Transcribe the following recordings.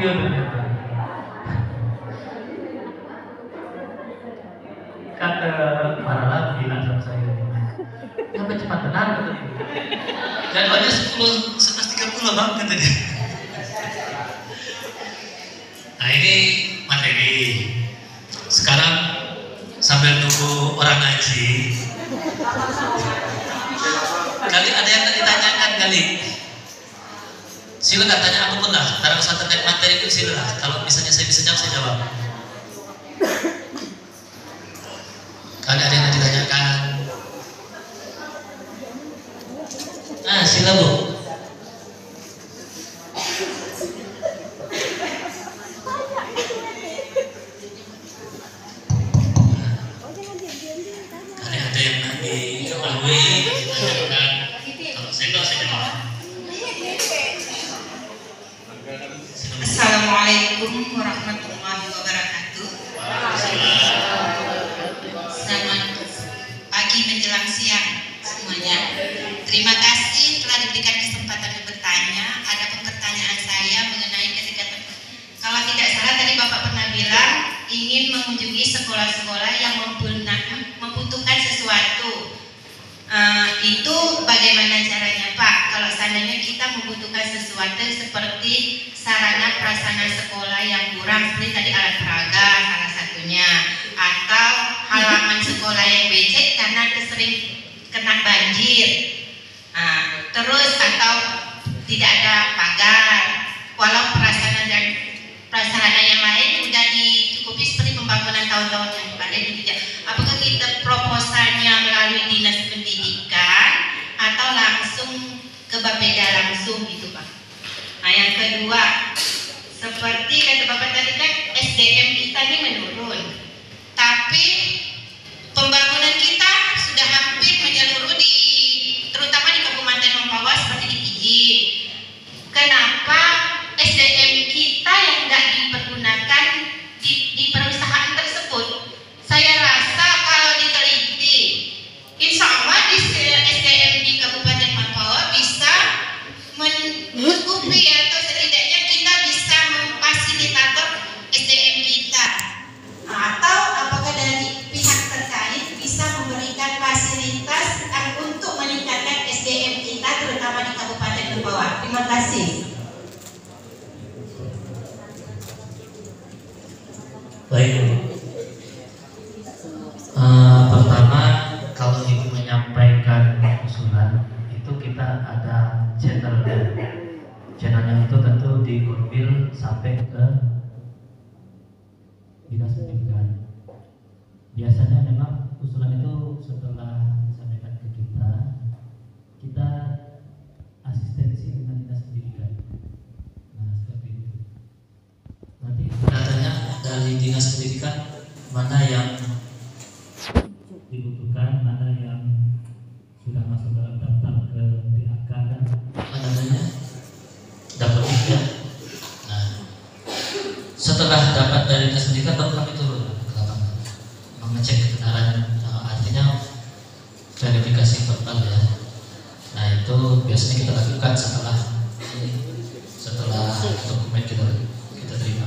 video ternyata. Kan marah lagi bilang sama saya. Kenapa cepat benar kata ibu? Jadwalnya 11.30 bang katanya. Nah ini materi. Sekarang sambil nunggu orang ngaji. Kali ada yang ditanyakan kali. Silakan tanya apapun lah. Karena usah terkait materi itu silakan. Kalau misalnya saya bisa jawab, saya jawab. Kali ada yang ditanyakan. Nah, sila Bu. Kali ada yang nanti ketahui ditanyakan. Kalau saya tahu saya jawab. Assalamualaikum warahmatullahi wabarakatuh. Selamat pagi menjelang siang semuanya. Terima kasih telah diberikan kesempatan untuk bertanya. Ada pertanyaan saya mengenai ketika kalau tidak salah tadi Bapak pernah bilang ingin mengunjungi sekolah-sekolah yang membutuhkan sesuatu. Itu bagaimana caranya Pak? Kalau seandainya kita membutuhkan sesuatu seperti sarana prasarana sekolah yang kurang, seperti tadi alat peraga salah satunya, atau halaman sekolah yang becek karena sering kena banjir, terus atau tidak ada pagar, walau prasarana yang lain sudah dicukupi seperti pembangunan tahun-tahun yang lalu gitu. Apakah kita proposalnya melalui dinas pendidikan atau langsung ke Bapeda langsung gitu Pak? Nah yang kedua, seperti kata Bapak tadi kan SDM kita ini menurun, tapi pembangunan kita sudah hampir menyeluruh terutama di Kabupaten Mempawah seperti di Pijing. Kenapa SDM kita yang tidak dipergunakan di perusahaan tersebut? Saya rasa kalau diteliti, insya Allah di SDM di Kabupaten Mempawah bisa mencukupi atau setidaknya kita bisa memfasilitator SDM kita. Atau apakah dari pihak terkait bisa memberikan fasilitas untuk meningkatkan SDM kita terutama di Kabupaten Mempawah. Terima kasih. Baik. Pertama, kalau Ibu menyampaikan usulan itu kita ada channelnya. Channelnya itu tentu diambil sampai ke dinas pendidikan. Biasanya memang usulan itu setelah disampaikan ke kita asistensi dengan dinas pendidikan. Nah seperti itu. Nanti katanya dari dinas pendidikan mana yang dibutuhkan, mana yang sudah masuk dalam daftar ke DAK dan namanya dapat ya. Nah, setelah dapat dari dinas pendidikan baru kami turun ke lapangan mengecek kebenaran, artinya verifikasi total ya. Nah itu biasanya kita lakukan setelah dokumen kita terima.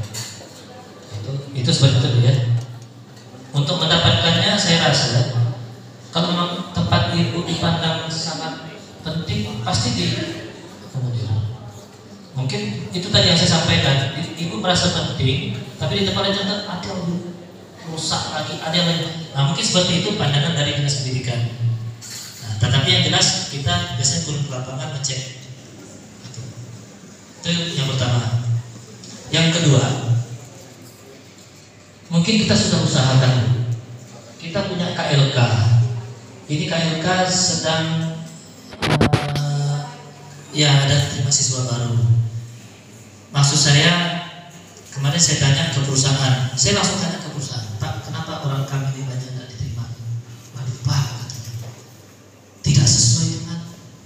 Itu seperti itu ya. Untuk mendapatkannya saya rasa kalau memang tempat Ibu dipandang sangat penting pasti mungkin itu tadi yang saya sampaikan. Ibu merasa penting, tapi di tempat lain ada yang rusak lagi, ada yang lain. Nah mungkin seperti itu pandangan dari dinas pendidikan. Nah, tetapi yang jelas kita biasanya turun ke lapangan ngecek. Itu yang pertama. Yang kedua, mungkin kita sudah usahakan. Kita punya KLK. Ini KLK sedang ya ada terima siswa baru. Maksud saya kemarin saya tanya ke perusahaan. Saya langsung tanya ke perusahaan, Pak, kenapa orang kami ini banyak tidak diterima? Waduh Pak, katanya, tidak sesuai dengan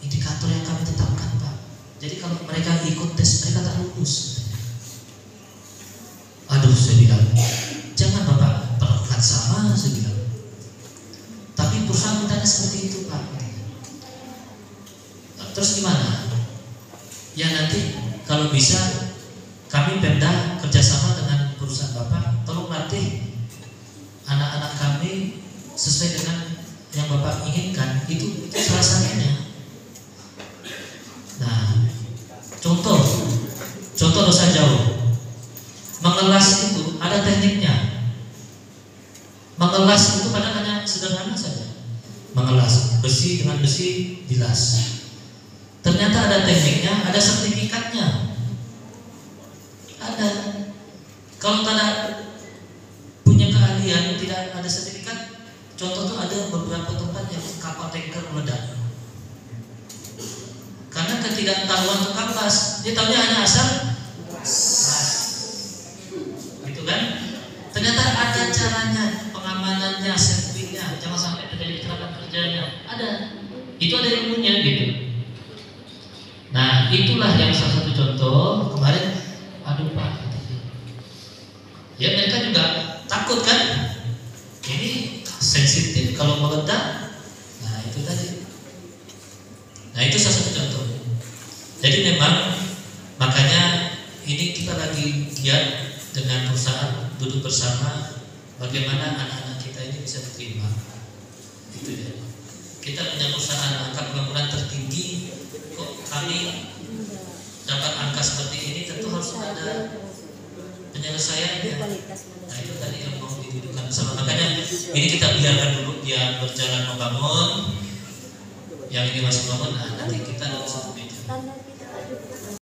indikator yang kami tetapkan Pak. Jadi kalau mereka ikut tes mereka tak lulus. Aduh, saya bilang, jangan Bapak perlakukan sama, saya bilang. Tapi perusahaan mintanya seperti itu Pak. Terus gimana? Ya nanti kalau bisa kami Pemda kerjasama dengan perusahaan Bapak, tolong latih anak-anak kami sesuai dengan yang Bapak inginkan. Itu salah satunya. Nah, contoh dosa jauh. Mengelas itu ada tekniknya. Mengelas itu kadang hanya sederhana saja. Mengelas besi dengan besi dilas. Ternyata ada tekniknya, ada sertifikatnya. Ada. Kalau tidak punya keahlian, tidak ada sertifikat. Contoh tuh ada beberapa tempat yang kapal tanker meledak. Karena ketidaktahuan tukang las, dia tahunya hanya asal las, gitu kan? Ternyata ada caranya, pengamanannya, safety-nya, jangan sampai terjadi kecelakaan kerjanya. Ada, itu ada ilmunya gitu. Nah, itulah yang salah satu contoh kemarin. Aduh Pak, ya mereka juga takut kan? Ini sensitif kalau meledak. Nah itu tadi. Nah itu salah satu contoh. Jadi memang makanya ini kita lagi giat dengan perusahaan duduk bersama bagaimana anak-anak kita ini bisa diterima. Itu ya. Kita punya perusahaan angka pengangguran tertinggi, kok kami dapat angka seperti ini, tentu harus ada penyelesaiannya. Nah itu tadi yang mau didudukan bersama. Makanya ini kita biarkan dulu dia berjalan membangun. Yang ini masih bangun, nah nanti kita